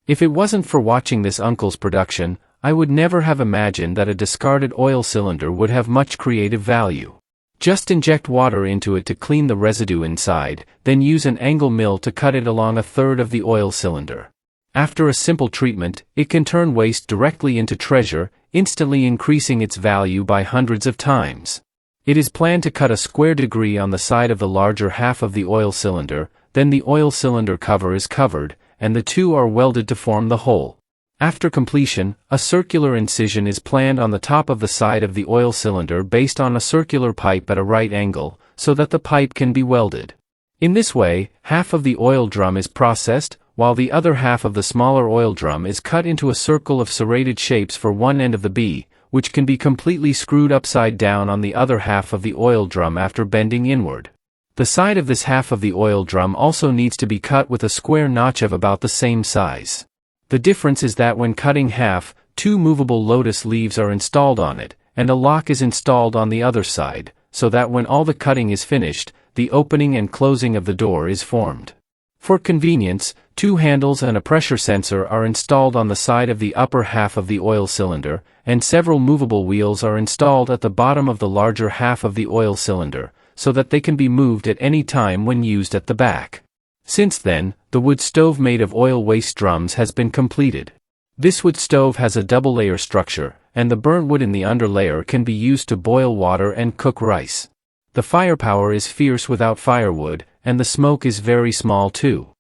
If it wasn't for watching this uncle's production, I would never have imagined that a discarded oil cylinder would have much creative value. Just inject water into it to clean the residue inside, then use an angle mill to cut it along a third of the oil cylinder. After a simple treatment, it can turn waste directly into treasure, instantly increasing its value by hundreds of times. It is planned to cut a square degree on the side of the larger half of the oil cylinder, then the oil cylinder cover is covered, and the two are welded to form the whole. After completion, a circular incision is planned on the top of the side of the oil cylinder based on a circular pipe at a right angle, so that the pipe can be welded. In this way, half of the oil drum is processed, while the other half of the smaller oil drum is cut into a circle of serrated shapes for one end of the B, which can be completely screwed upside down on the other half of the oil drum after bending inward. The side of this half of the oil drum also needs to be cut with a square notch of about the same size. The difference is that when cutting half, two movable lotus leaves are installed on it, and a lock is installed on the other side, so that when all the cutting is finished, the opening and closing of the door is formed. For convenience, two handles and a pressure sensor are installed on the side of the upper half of the oil cylinder, and several movable wheels are installed at the bottom of the larger half of the oil cylinder, so that they can be moved at any time when used at the back. Since then, the wood stove made of oil waste drums has been completed. This wood stove has a double-layer structure, and the burnt wood in the underlayer can be used to boil water and cook rice. The firepower is fierce without firewood, and the smoke is very small too.